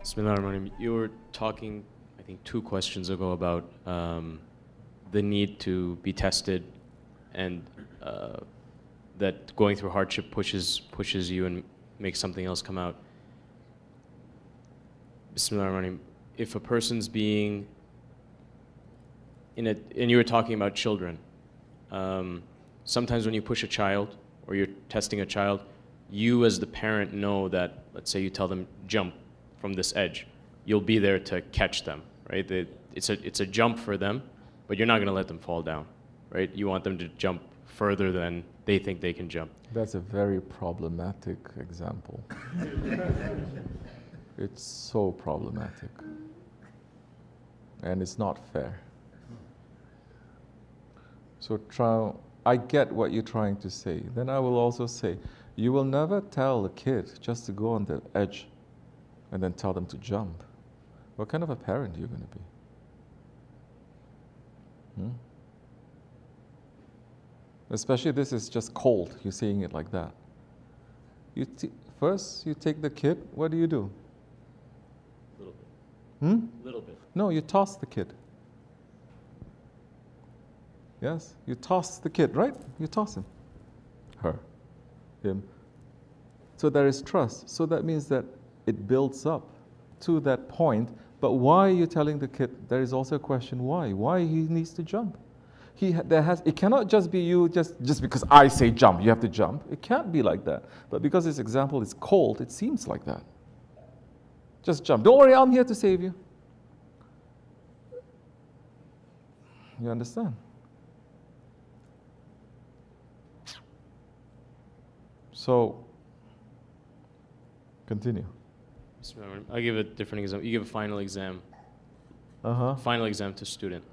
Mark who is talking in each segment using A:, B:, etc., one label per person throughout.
A: BismillahirRehmannirRahim. You were talking, I think, 2 questions ago about the need to be tested, and that going through hardship pushes you and makes something else come out. BismillahirRahmanirRahim. If a person's being and you were talking about children. Sometimes when you push a child or you're testing a child, you as the parent know that, let's say you tell them jump from this edge, you'll be there to catch them, right? It's a jump for them, but you're not going to let them fall down, right? You want them to jump further than they think they can jump.
B: That's a very problematic example. It's so problematic. And it's not fair. So I get what you're trying to say. Then I will also say, you will never tell a kid just to go on the edge and then tell them to jump. What kind of a parent are you going to be? Especially this is just cold, you're saying it like that. First, you take the kid, what do?
A: Little bit. Little bit.
B: No, you toss the kid. Yes, you toss the kid, right? You toss him. Her. Him. So there is trust. So that means that it builds up to that point. But why are you telling the kid? There is also a question why. Why he needs to jump. It cannot just be you, just because I say jump, you have to jump. It can't be like that. But because this example is cold, it seems like that. Just jump. Don't worry, I'm here to save you. You understand? So, continue.
A: I'll give a different example. You give a final exam. Final exam to student.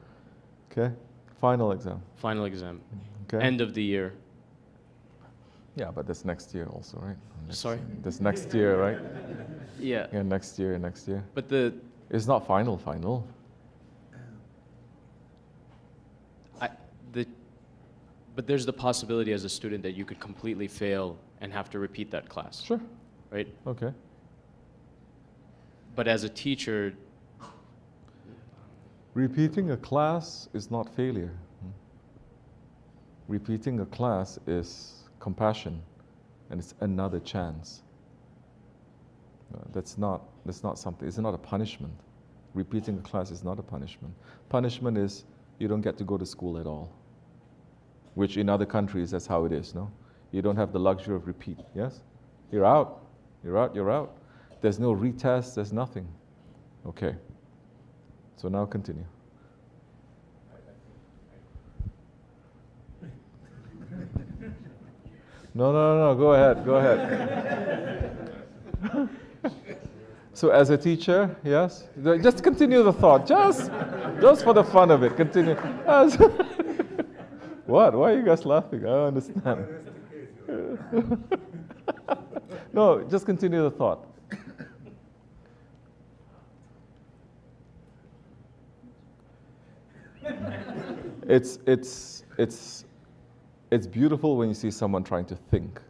B: Okay. Final exam.
A: Final exam.
B: Okay.
A: End of the year.
B: Yeah, but that's next year also, right?
A: Sorry?
B: That's next year, right?
A: Yeah.
B: Yeah, next year.
A: But
B: it's not final.
A: But there's the possibility as a student that you could completely fail and have to repeat that class.
B: Sure.
A: Right?
B: Okay.
A: But as a teacher,
B: repeating a class is not failure. Repeating a class is compassion, and it's another chance. That's not something. It's not a punishment. Repeating a class is not a punishment. Punishment is you don't get to go to school at all. Which in other countries, that's how it is, no? You don't have the luxury of repeat, yes? You're out. There's no retest, there's nothing. Okay. So now continue. No, go ahead. So as a teacher, yes? Just continue the thought, just for the fun of it, continue. What? Why are you guys laughing? I don't understand. No, just continue the thought. It's beautiful when you see someone trying to think.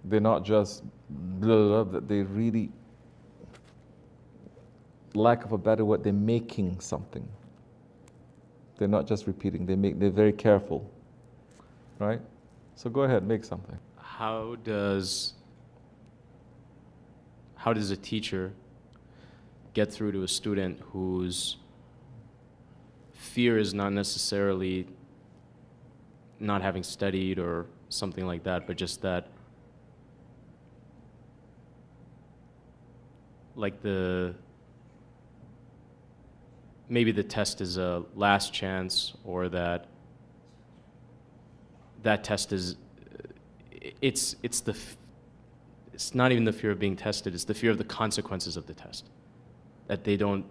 B: They're not just blah, blah, blah, they really, lack of a better word, they're making something. They're not just repeating, they're very careful, right? So go ahead, make something.
A: How does a teacher get through to a student whose fear is not necessarily not having studied or something like that, but just that, like maybe the test is a last chance, or that test is, it's not even the fear of being tested, it's the fear of the consequences of the test. That they don't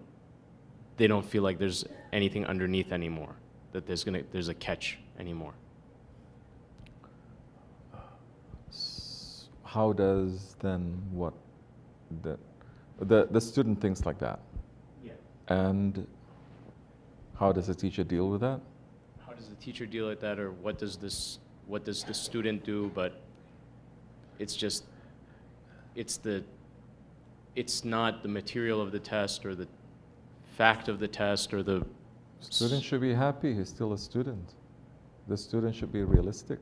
A: feel like there's anything underneath anymore, that there's a catch anymore.
B: How does then what the student thinks like that?
A: Yeah.
B: And how does the teacher deal with that?
A: How does the teacher deal with that, or what does the student do? But it's just it's not the material of the test or the fact of the test or the
B: Student should be happy, he's still a student. The student should be realistic.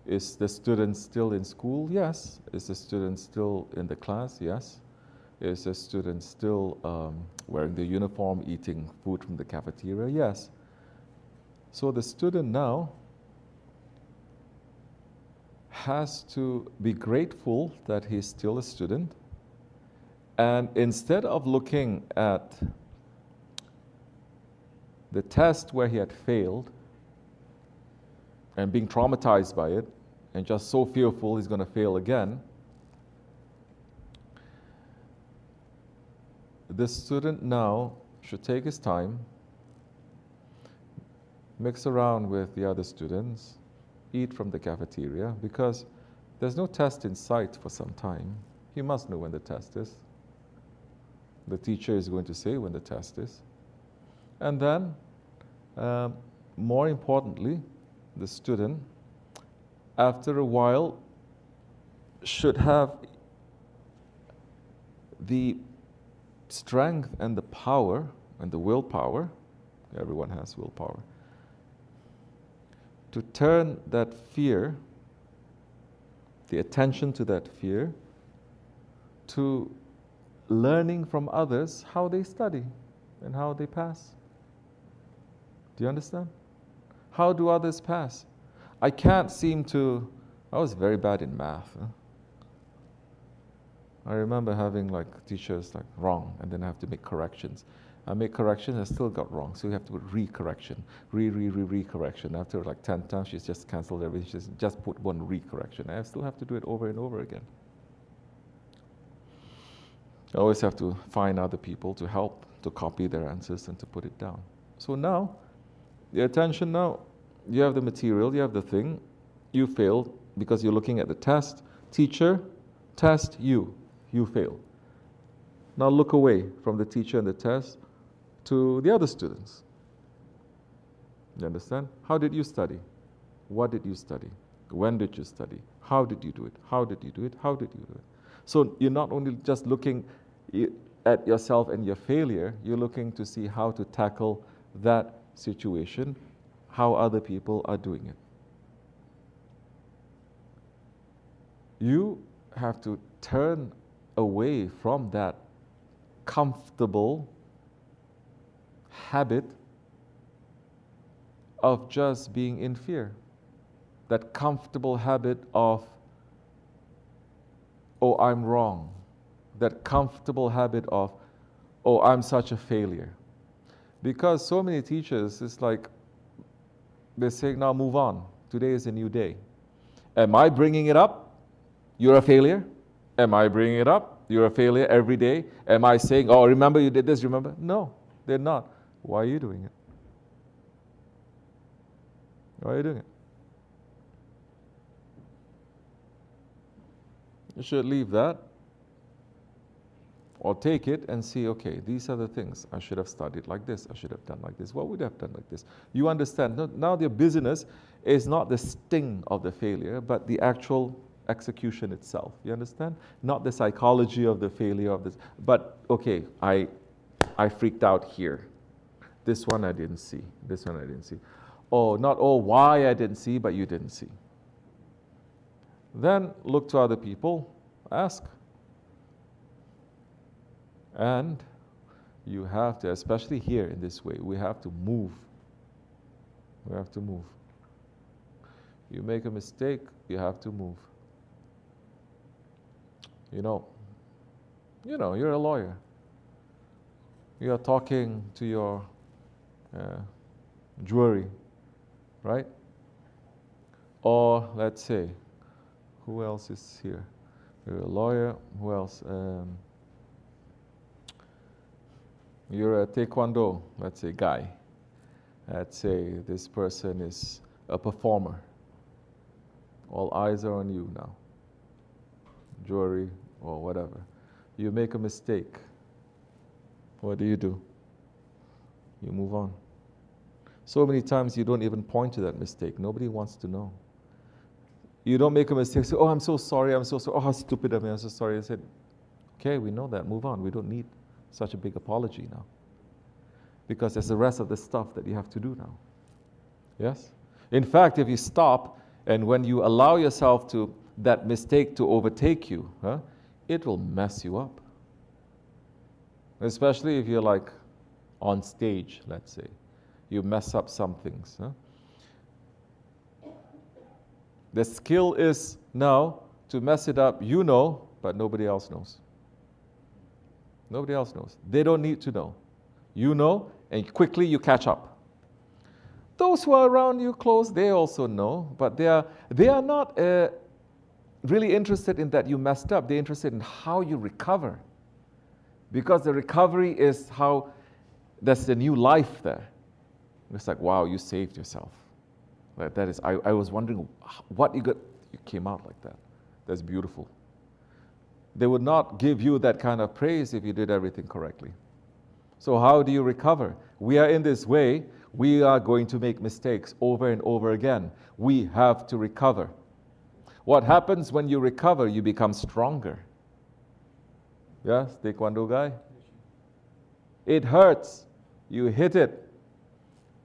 B: Is the student still in school? Yes. Is the student still in the class? Yes. Is the student still wearing the uniform, eating food from the cafeteria? Yes. So the student now has to be grateful that he's still a student. And instead of looking at the test where he had failed and being traumatized by it and just so fearful he's going to fail again, the student now should take his time, mix around with the other students, eat from the cafeteria, because there's no test in sight for some time. He must know when the test is. The teacher is going to say when the test is. And then, more importantly, the student, after a while, should have the strength and the power and the willpower, everyone has willpower, to turn that fear, the attention to that fear, to learning from others how they study and how they pass. Do you understand? How do others pass? I can't seem to, I was very bad in math. I remember having like teachers like wrong, and then I have to make corrections. I make corrections, I still got wrong, so you have to put re-correction, re-correction. After like 10 times, she's just canceled everything. She's just put one re-correction. I still have to do it over and over again. I always have to find other people to help, to copy their answers and to put it down. So now, the attention now, you have the material, you have the thing, you failed because you're looking at the test. Teacher, test, you failed. Now look away from the teacher and the test to the other students. You understand? How did you study? What did you study? When did you study? How did you do it? How did you do it? How did you do it? So you're not only just looking at yourself and your failure, you're looking to see how to tackle that situation, how other people are doing it. You have to turn away from that comfortable habit of just being in fear, that comfortable habit of, oh, I'm wrong, that comfortable habit of, oh, I'm such a failure. Because so many teachers, it's like they're saying, now move on. Today is a new day. Am I bringing it up? You're a failure? Am I bringing it up? You're a failure every day? Am I saying, oh, remember you did this, remember? No, they're not. Why are you doing it? Why are you doing it? You should leave that or take it and see, okay, these are the things. I should have studied like this. I should have done like this. What would I have done like this? You understand. Now their busyness is not the sting of the failure, but the actual execution itself. You understand? Not the psychology of the failure of this. But, okay, I freaked out here. This one I didn't see. This one I didn't see. Oh, not, oh, why I didn't see, but you didn't see. Then look to other people, ask. And you have to, especially here in this way, we have to move. We have to move. You make a mistake, you have to move. You know, you're a lawyer. You are talking to your jury, right? Or let's say, who else is here? You're a lawyer. Who else? You're a taekwondo, let's say, guy. Let's say this person is a performer. All eyes are on you now. Jury or whatever. You make a mistake. What do? You move on. So many times you don't even point to that mistake. Nobody wants to know. You don't make a mistake, say, oh, I'm so sorry, oh, how stupid of me, I'm so sorry. I said, okay, we know that, move on. We don't need such a big apology now. Because there's the rest of the stuff that you have to do now. Yes? In fact, if you stop, and when you allow yourself to, that mistake to overtake you, it will mess you up. Especially if you're like on stage, let's say. You mess up some things. The skill is now to mess it up, you know, but nobody else knows. Nobody else knows. They don't need to know. You know, and quickly you catch up. Those who are around you close, they also know, but they are not really interested in that you messed up. They're interested in how you recover. Because the recovery is how, that's the new life there. It's like, wow, you saved yourself. Like that is, I was wondering what you got, you came out like that. That's beautiful. They would not give you that kind of praise if you did everything correctly. So how do you recover? We are in this way, we are going to make mistakes over and over again. We have to recover. What happens when you recover? You become stronger. Yes, taekwondo guy? It hurts. You hit it.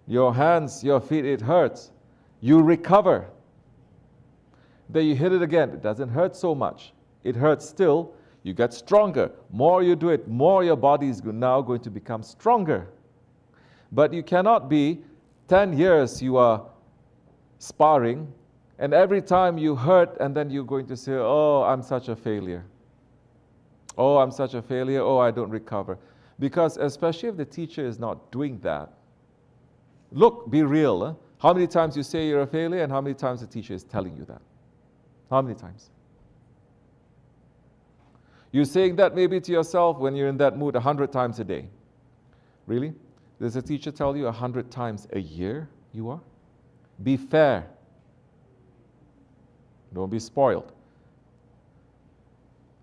B: Your hands, your feet, it hurts. You recover. Then you hit it again. It doesn't hurt so much. It hurts still. You get stronger. More you do it, more your body is now going to become stronger. But you cannot be 10 years you are sparring, and every time you hurt, and then you're going to say, oh, I'm such a failure. Oh, I'm such a failure. Oh, I don't recover. Because especially if the teacher is not doing that. Look, be real. Huh? How many times you say you're a failure, and how many times the teacher is telling you that? How many times? You're saying that maybe to yourself when you're in that mood 100 times a day. Really? Does a teacher tell you 100 times a year you are? Be fair. Don't be spoiled.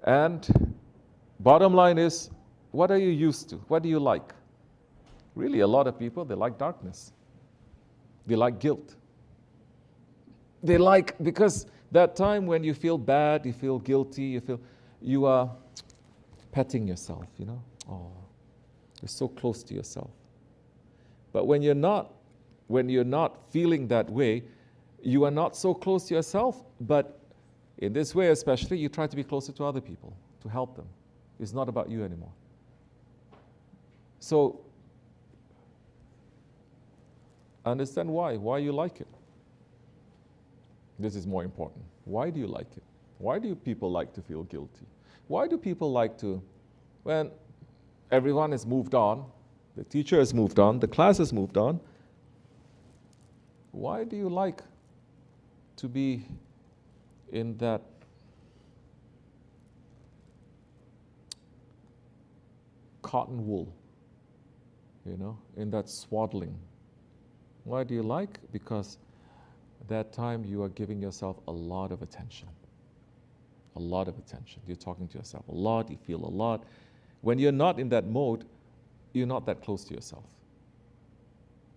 B: And bottom line is, what are you used to? What do you like? Really, a lot of people, they like darkness. They like guilt. They like, because that time when you feel bad, you feel guilty, you are petting yourself, you know. Oh, you're so close to yourself. But when you're not feeling that way, you are not so close to yourself, but in this way especially, you try to be closer to other people, to help them. It's not about you anymore. So, understand why you like it. This is more important. Why do you like it? Why do people like to feel guilty? Why do people like to, when everyone has moved on, the teacher has moved on, the class has moved on, why do you like to be in that cotton wool, you know, in that swaddling? Why do you like? Because that time you are giving yourself a lot of attention. A lot of attention. You're talking to yourself a lot, you feel a lot. When you're not in that mode, you're not that close to yourself.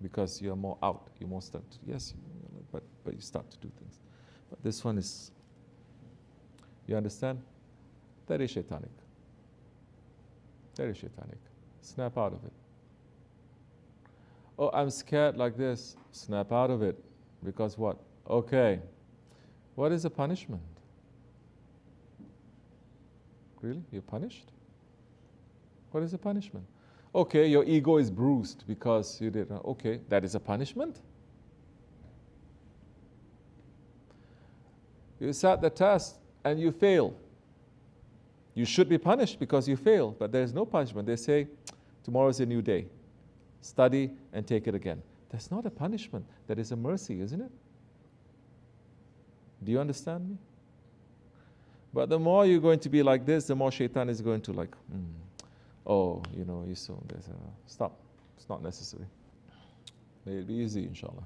B: Because you're more out, you're more start to, yes, but you start to do things. But this one is, you understand? That is shaitanic. That is shaitanic. Snap out of it. Oh, I'm scared like this. Snap out of it. Because what? Okay. What is the punishment? Really? You're punished? What is the punishment? Okay, your ego is bruised because you did. Okay, that is a punishment? You sat the test and you fail. You should be punished because you fail, but there is no punishment. They say, tomorrow is a new day. Study and take it again. That's not a punishment. That is a mercy, isn't it? Do you understand me? But the more you're going to be like this, the more shaitan is going to like, oh, you know, stop. It's not necessary. May it be easy, inshallah.